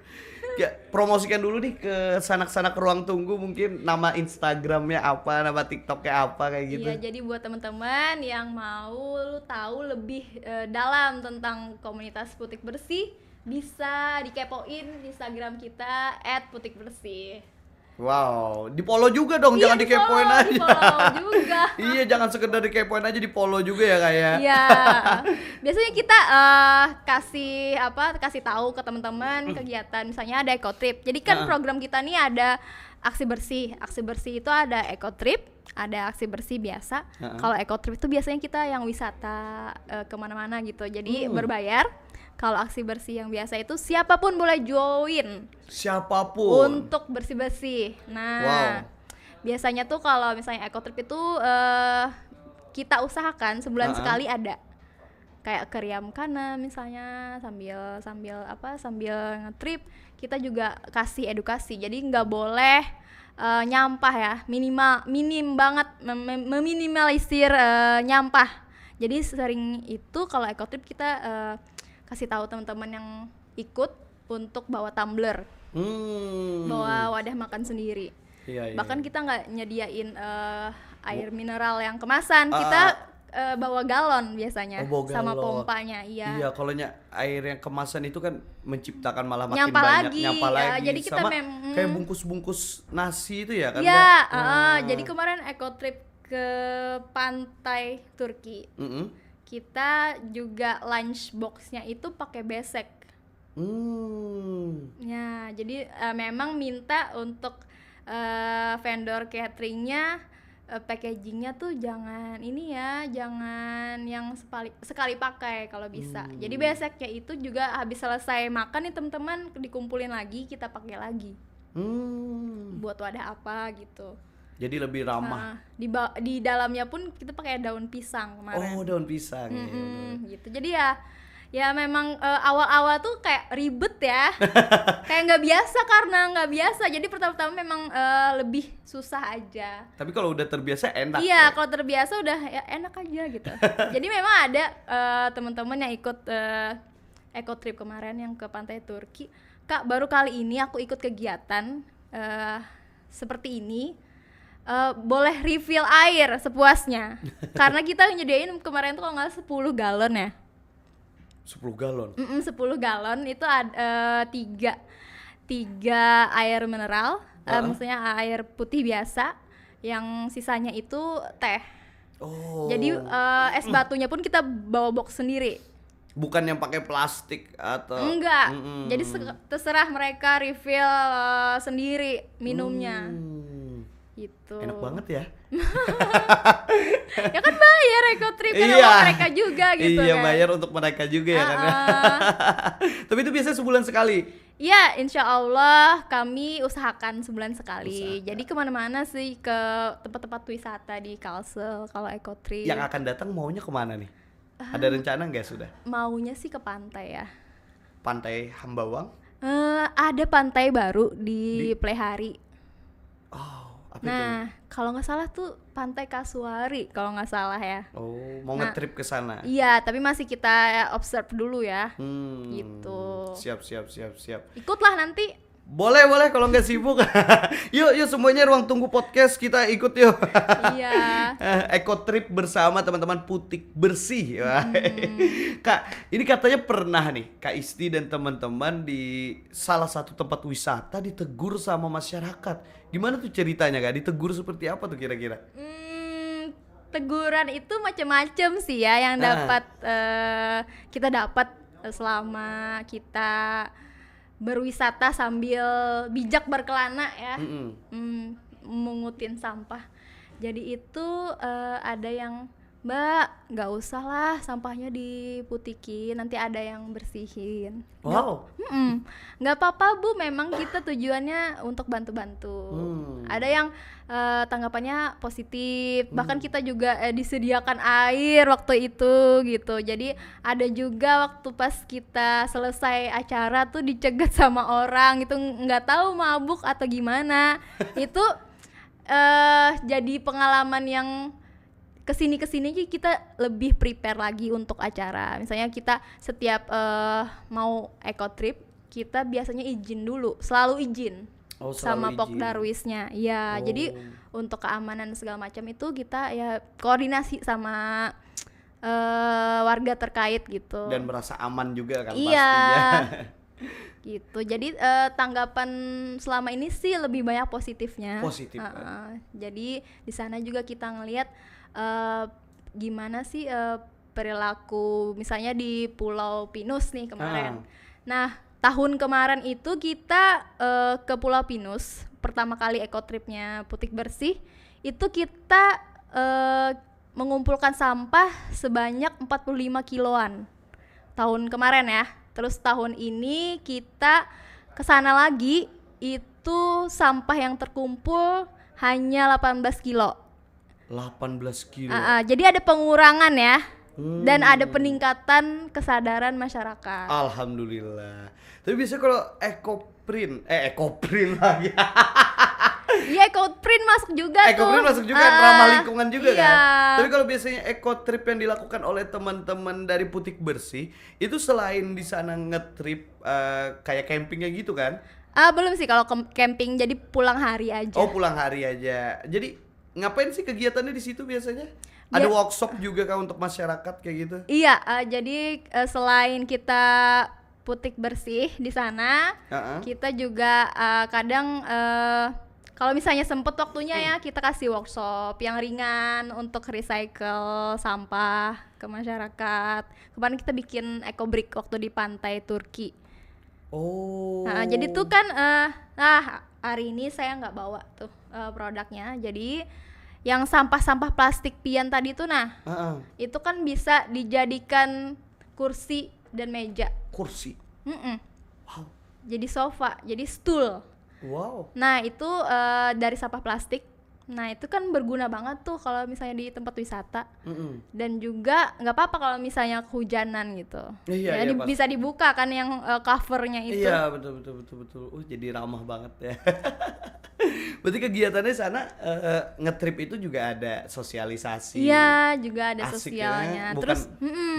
Ya, promosikan dulu nih ke sanak-sanak ruang tunggu, mungkin nama Instagramnya apa, nama TikToknya apa kayak gitu. Iya, jadi buat teman-teman yang mau tahu lebih dalam tentang komunitas Putik Bersih, bisa dikepoin di Instagram kita @putikbersih. Wow, di follow juga dong, Iya, jangan dikepoin aja. di-follow juga. Iya, jangan sekedar dikepoin aja, di follow juga ya kayak. Iya. Biasanya kita kasih tahu ke teman-teman kegiatan, misalnya ada eco trip. Jadi kan program kita nih ada aksi bersih. Aksi bersih itu ada eco trip, ada aksi bersih biasa. Kalau eco trip itu biasanya kita yang wisata kemana-mana gitu. Jadi berbayar. Kalau aksi bersih yang biasa itu siapapun boleh join. Siapapun. Untuk bersih-bersih. Nah, biasanya tuh kalau misalnya eco trip itu kita usahakan sebulan sekali ada. Kayak ke Riamkana misalnya, sambil nge-trip, kita juga kasih edukasi. Jadi nggak boleh nyampah ya, minim banget meminimalisir nyampah. Jadi sering itu kalau eco trip kita kasih tahu teman-teman yang ikut untuk bawa tumbler, bawa wadah makan sendiri. Iya. Bahkan kita nggak nyediain air mineral yang kemasan, kita bawa galon biasanya, bawa sama galon. pompanya. Iya. Kalau air yang kemasan itu kan menciptakan malah makin Nyampah banyak lagi. nyampah Ya, lagi. jadi kita sama kayak bungkus-bungkus nasi itu ya kan? Iya, jadi kemarin eco trip ke pantai Turki. Kita juga lunch box-nya itu pakai besek. Ya, jadi memang minta untuk vendor cateringnya packagingnya tuh jangan yang sekali pakai kalau bisa. Jadi beseknya itu juga habis selesai makan nih teman-teman dikumpulin lagi, kita pakai lagi. Buat wadah apa gitu. Jadi lebih ramah. Di dalamnya pun kita pakai daun pisang kemarin. Oh, daun pisang. Gitu. Jadi ya Ya memang awal-awal tuh kayak ribet ya. Kayak nggak biasa karena nggak biasa. Jadi pertama-tama memang lebih susah aja. Tapi kalau udah terbiasa enak. Iya, ya? kalau terbiasa udah ya enak aja gitu. Jadi memang ada teman-teman yang ikut eco trip kemarin yang ke pantai Turki. Kak, baru kali ini aku ikut kegiatan seperti ini. Boleh refill air sepuasnya. Karena kita nyediain kemarin tuh kalau nggak 10 galon ya. 10 galon. 10 galon itu ada tiga air mineral, maksudnya air putih biasa, yang sisanya itu teh. Oh. Jadi es batunya pun kita bawa box sendiri. Bukan yang pakai plastik atau Enggak. Jadi terserah mereka refill sendiri minumnya. Gitu. Enak banget ya. Ya kan bayar eco trip kan Iya. sama mereka juga gitu Iya, kan. bayar untuk mereka juga ya kan. Tapi itu biasanya sebulan sekali. Ya, insya Allah kami usahakan sebulan sekali. Jadi kemana-mana sih, ke tempat-tempat wisata di Kalsel kalau eco trip. Yang akan datang maunya kemana nih? Ada rencana nggak sudah? Maunya sih ke pantai ya. Pantai Hambawang? Ada pantai baru di Plehari. Oh, apa itu? Nah, kalau nggak salah tuh pantai Kasuari kalau nggak salah ya. Oh, mau nge-trip ke sana. Iya, tapi masih kita observe dulu ya. Gitu. Siap. Ikutlah nanti. Boleh kalau nggak sibuk. Yuk semuanya Ruang Tunggu Podcast kita ikut yuk. Iya. Eco trip bersama teman-teman Putik Bersih. Kak, ini katanya pernah nih Kak Isti dan teman-teman di salah satu tempat wisata ditegur sama masyarakat. Gimana tuh ceritanya Kak? Ditegur seperti apa tuh kira-kira? Teguran itu macam-macam sih ya yang kita dapat selama kita berwisata sambil bijak berkelana ya. Mengutin sampah. Jadi itu ada yang, Mbak, nggak usah lah sampahnya diputikin, nanti ada yang bersihin. Wow. Nggak apa-apa Bu, memang kita tujuannya untuk bantu-bantu. Ada yang tanggapannya positif, bahkan kita juga disediakan air waktu itu gitu. Jadi ada juga waktu pas kita selesai acara tuh dicegat sama orang itu, nggak tahu mabuk atau gimana. Itu jadi pengalaman yang kesini kita lebih prepare lagi untuk acara. Misalnya kita setiap mau eco trip, kita biasanya izin dulu, selalu izin. Oh, selalu sama izin. Pokdarwisnya. Iya, jadi untuk keamanan segala macam itu kita ya koordinasi sama warga terkait gitu. Dan merasa aman juga kan Iya. pastinya. Gitu. Jadi tanggapan selama ini sih lebih banyak positifnya. Positif, kan? Jadi di sana juga kita ngelihat gimana sih perilaku misalnya di Pulau Pinus nih kemarin. Nah, tahun kemarin itu kita ke Pulau Pinus, pertama kali eco tripnya Putik Bersih, itu kita mengumpulkan sampah sebanyak 45 kiloan tahun kemarin ya. Terus tahun ini kita kesana lagi, itu sampah yang terkumpul hanya 18 kilo. 18 kilo. Jadi ada pengurangan ya, dan ada peningkatan kesadaran masyarakat. Alhamdulillah. Tapi biasanya kalau ekoprint lagi. Iya, ekoprint masuk juga tuh. Ekoprint masuk juga, ramah lingkungan juga iya. kan. Tapi kalau biasanya eco trip yang dilakukan oleh teman-teman dari Putik Bersih, itu selain di sana nge-trip kayak camping kayak gitu kan? Belum sih kalau camping, jadi pulang hari aja. Oh, pulang hari aja. Jadi ngapain sih kegiatannya di situ biasanya? Ada workshop juga kan untuk masyarakat kayak gitu? Iya, jadi selain kita Putik Bersih di sana, kita juga kadang kalau misalnya sempet waktunya ya, kita kasih workshop yang ringan untuk recycle sampah ke masyarakat. Kemarin kita bikin eco brick waktu di pantai Turki. Oh. Jadi tuh kan hari ini saya nggak bawa tuh produknya. Jadi yang sampah-sampah plastik pian tadi tuh itu kan bisa dijadikan kursi dan meja. Kursi. Wow. Jadi sofa, jadi stool. Wow. Nah itu dari sampah plastik Nah itu kan berguna banget tuh kalau misalnya di tempat wisata. Mm-mm. Dan juga nggak apa-apa kalau misalnya kehujanan gitu. Iya, Ya, iya, pas. bisa dibuka kan yang covernya itu. Iya, betul. Jadi ramah banget ya. Berarti kegiatannya sana ngetrip itu juga ada sosialisasi. Iya, juga ada Asik sosialnya. ya. Bukan Terus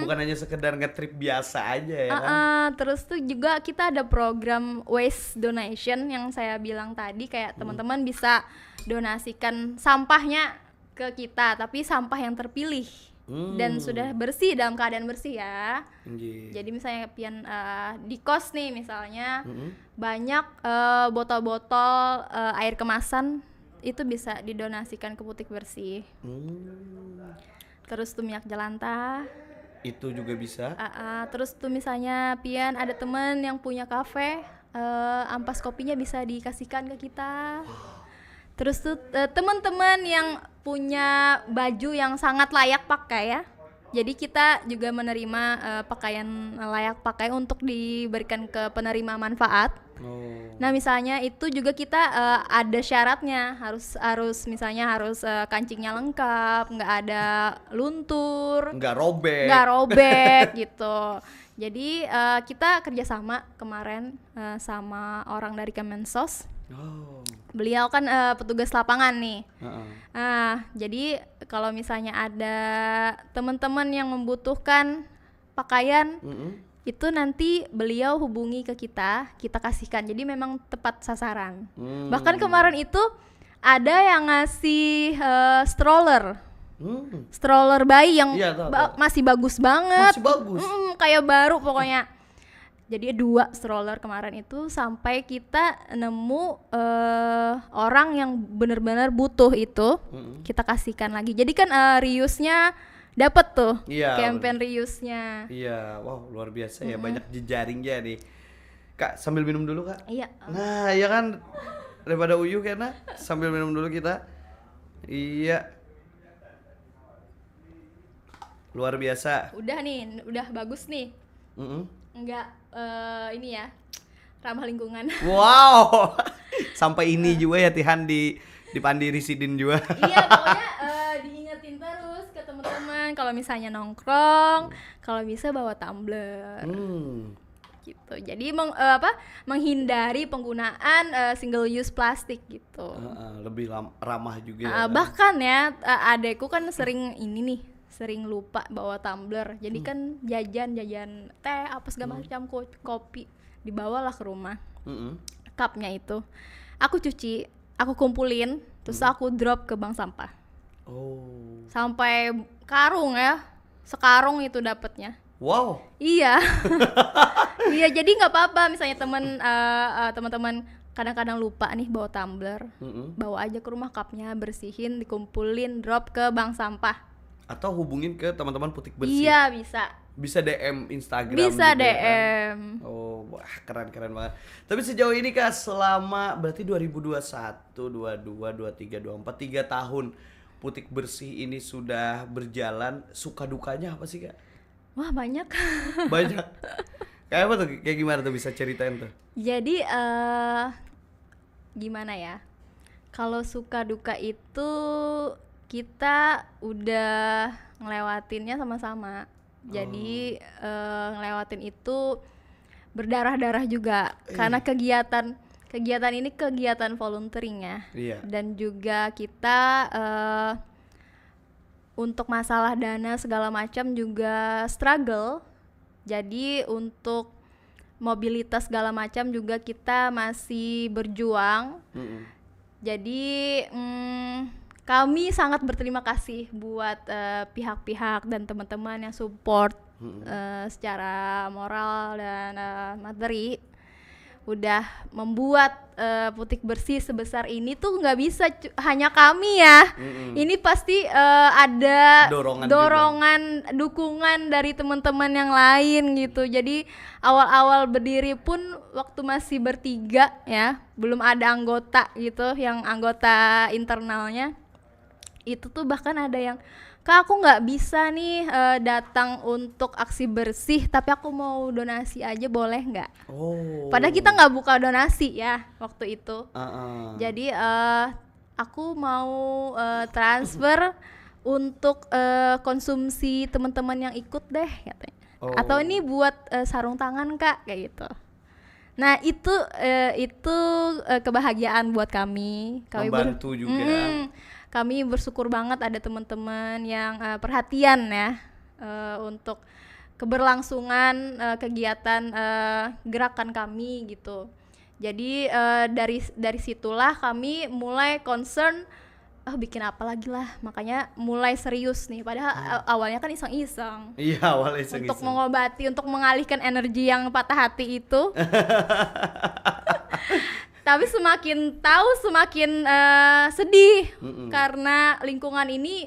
bukan hanya sekedar ngetrip biasa aja ya kan. terus tuh juga kita ada program waste donation yang saya bilang tadi, kayak teman-teman bisa donasikan sampahnya ke kita, tapi sampah yang terpilih dan sudah bersih, dalam keadaan bersih ya. Nggih. Jadi misalnya pian di kos nih misalnya banyak botol-botol air kemasan itu bisa didonasikan ke Putik Bersih. Terus tuh minyak jelantah. Itu juga bisa. Terus tuh misalnya pian ada temen yang punya kafe, ampas kopinya bisa dikasihkan ke kita. Terus tuh teman-teman yang punya baju yang sangat layak pakai ya. Jadi kita juga menerima pakaian layak pakai untuk diberikan ke penerima manfaat. Nah misalnya itu juga kita ada syaratnya, harus misalnya harus kancingnya lengkap, nggak ada luntur, Nggak robek. nggak robek gitu. Jadi kita kerjasama kemarin sama orang dari Kemensos. Beliau kan petugas lapangan nih. Jadi kalau misalnya ada teman-teman yang membutuhkan pakaian, itu nanti beliau hubungi ke kita kasihkan. Jadi memang tepat sasaran. Bahkan kemarin itu ada yang ngasih stroller bayi yang Iya, tahu. masih bagus banget. Masih bagus. Kayak baru pokoknya. Jadi 2 stroller kemarin itu sampai kita nemu orang yang benar-benar butuh itu, kita kasihkan lagi. Jadi kan reuse-nya dapat tuh, Iya, campaign reuse-nya. Iya, wow luar biasa ya, banyak jejaringnya nih. Kak, sambil minum dulu Kak. Iya. Nah, ya kan daripada uyuh karena sambil minum dulu kita. Iya. Luar biasa. Udah nih, udah bagus nih. Enggak ini ya, ramah lingkungan. Wow. Sampai ini juga ya Tihan di Pandiri Sidin juga. Iya, pokoknya diingetin terus ke teman-teman kalau misalnya nongkrong, kalau bisa bawa tumbler. Gitu. Jadi menghindari penggunaan single use plastik gitu. Lebih ramah juga ya. Bahkan ya adekku kan sering lupa bawa tumbler. Jadi kan jajan teh apa segala macam, kopi dibawalah ke rumah. Cupnya itu aku cuci, aku kumpulin, terus aku drop ke bank sampah. Sampai karung ya, sekarung itu dapatnya. Wow. Iya. Iya, jadi nggak apa-apa misalnya teman-teman kadang-kadang lupa nih bawa tumbler, bawa aja ke rumah cupnya, bersihin, dikumpulin, drop ke bank sampah. Atau hubungin ke teman-teman Putik Bersih. Iya, bisa. Bisa DM Instagram. Bisa gitu ya kan? DM. Wah keren banget. Tapi sejauh ini Kak, selama berarti 2021, 22, 23, 24, 3 tahun Putik Bersih ini sudah berjalan, suka dukanya apa sih Kak? Wah, banyak. Banyak. Kayak apa tuh? Kayak gimana tuh, bisa ceritain tuh? Jadi gimana ya? Kalau suka duka itu kita udah ngelewatinnya sama-sama. Jadi ngelewatin itu berdarah-darah juga karena kegiatan ini kegiatan volunteering ya. Iya. Dan juga kita untuk masalah dana segala macam juga struggle. Jadi untuk mobilitas segala macam juga kita masih berjuang. Jadi kami sangat berterima kasih buat pihak-pihak dan teman-teman yang support secara moral dan materi, udah membuat Putik Bersih sebesar ini tuh nggak bisa hanya kami ya. Ini pasti ada dorongan dukungan dari teman-teman yang lain gitu. Jadi awal-awal berdiri pun waktu masih bertiga ya, belum ada anggota gitu, yang anggota internalnya. Itu tuh bahkan ada yang, Kak aku nggak bisa nih datang untuk aksi bersih, tapi aku mau donasi aja boleh nggak? Padahal kita nggak buka donasi ya waktu itu. Jadi aku mau transfer untuk konsumsi teman-teman yang ikut deh katanya. Oh. Atau ini buat sarung tangan Kak kayak gitu. Nah itu kebahagiaan buat kami. Membantu juga. Kami bersyukur banget ada teman-teman yang perhatian ya untuk keberlangsungan kegiatan gerakan kami gitu. Jadi dari situlah kami mulai concern bikin apa lagi lah, makanya mulai serius nih. Padahal awalnya kan iseng-iseng. Iya, awalnya iseng-iseng. Untuk mengobati, untuk mengalihkan energi yang patah hati itu. Tapi semakin tahu semakin sedih karena lingkungan ini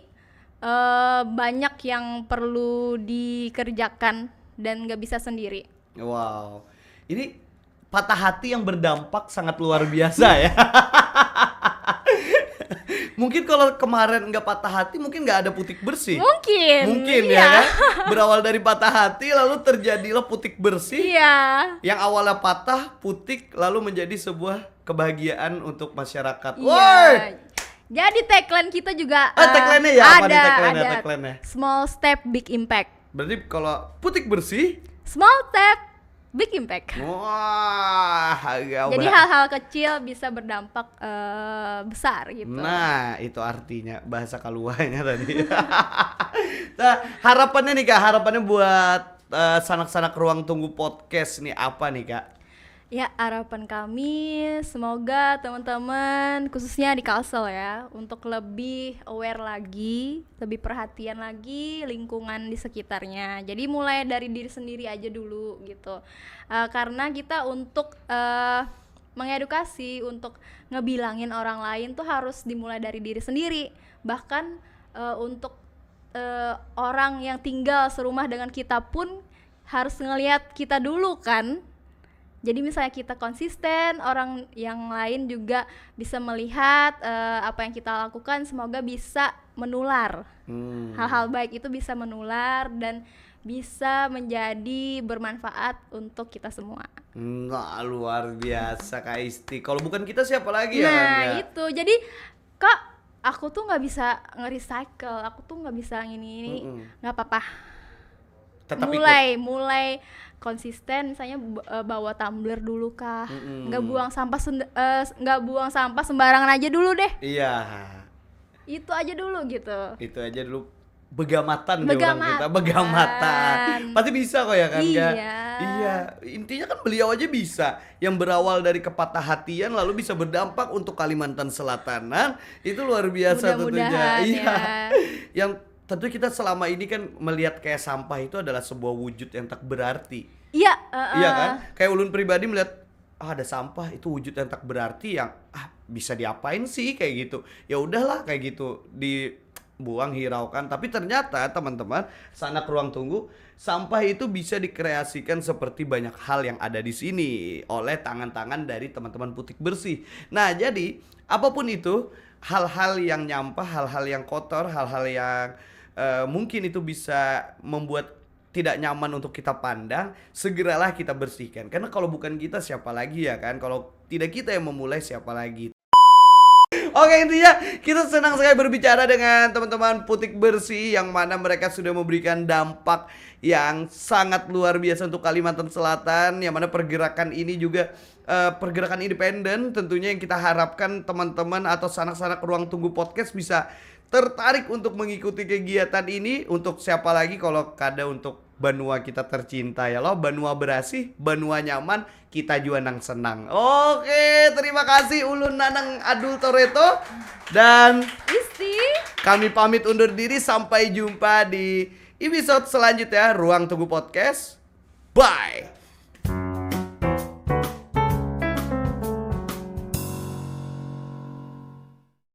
banyak yang perlu dikerjakan dan nggak bisa sendiri. Wow, ini patah hati yang berdampak sangat luar biasa ya. Mungkin kalau kemarin nggak patah hati mungkin nggak ada Putik Bersih. Mungkin iya. Ya kan. Berawal dari patah hati lalu terjadilah Putik Bersih. Iya. Yang awalnya patah, putik lalu menjadi sebuah kebahagiaan untuk masyarakat. Iya. Woi. Jadi tagline kita juga Tagline-nya ya apa nih ada tagline-nya? small step big impact. Berarti kalau Putik Bersih, Small step big impact. wah, agak Jadi hal-hal kecil bisa berdampak besar gitu. Nah, itu artinya bahasa kaluanya tadi. Nah, harapannya nih Kak, harapannya buat sanak-sanak Ruang Tunggu Podcast nih apa nih Kak? Ya, harapan kami semoga teman-teman khususnya di Kalsel ya untuk lebih aware lagi, lebih perhatian lagi lingkungan di sekitarnya. Jadi mulai dari diri sendiri aja dulu gitu. Karena kita untuk mengedukasi, untuk ngebilangin orang lain tuh harus dimulai dari diri sendiri. Bahkan untuk orang yang tinggal serumah dengan kita pun harus ngelihat kita dulu kan. Jadi misalnya kita konsisten, orang yang lain juga bisa melihat apa yang kita lakukan, semoga bisa menular. Hal-hal baik itu bisa menular dan bisa menjadi bermanfaat untuk kita semua. Nah, luar biasa Kak Isti. Kalau bukan kita siapa lagi ya? Nah itu, jadi Kak, aku tuh nggak bisa nge-recycle, aku tuh nggak bisa ini, nggak apa-apa. Tetap mulai konsisten, misalnya bawa tumbler dulu Kak, nggak buang sampah sembarangan aja dulu deh. Iya. Itu aja dulu gitu. Itu aja dulu begamatan. Begamatan. Pasti bisa kok ya kan? Iya. Iya. Intinya kan beliau aja bisa. Yang berawal dari kepatah hatian lalu bisa berdampak untuk Kalimantan Selatanan. Itu luar biasa tentunya. Mudah-mudahan Iya. ya. Yang tentu kita selama ini kan melihat kayak sampah itu adalah sebuah wujud yang tak berarti. Iya. Iya kan? Kayak ulun pribadi melihat ada sampah itu wujud yang tak berarti yang bisa diapain sih kayak gitu. Ya udahlah kayak gitu dibuang hiraukan. Tapi ternyata teman-teman sanak Ruang Tunggu, sampah itu bisa dikreasikan seperti banyak hal yang ada di sini oleh tangan-tangan dari teman-teman Putik Bersih. Nah, jadi apapun itu, hal-hal yang nyampah, hal-hal yang kotor, hal-hal yang mungkin itu bisa membuat tidak nyaman untuk kita pandang, segeralah kita bersihkan. Karena kalau bukan kita siapa lagi ya kan? Kalau tidak kita yang memulai siapa lagi? Oke, intinya kita senang sekali berbicara dengan teman-teman Putik Bersih yang mana mereka sudah memberikan dampak yang sangat luar biasa untuk Kalimantan Selatan, yang mana pergerakan ini juga pergerakan independen tentunya yang kita harapkan teman-teman atau sanak-sanak Ruang Tunggu Podcast bisa tertarik untuk mengikuti kegiatan ini. Untuk siapa lagi kalau kada untuk Banua kita tercinta ya loh, Banua Berasih, Banua nyaman, kita juga nang senang. Oke, terima kasih Ulun Nanang Adul Toreto dan Isti. Kami pamit undur diri, sampai jumpa di episode selanjutnya Ruang Tunggu Podcast. Bye.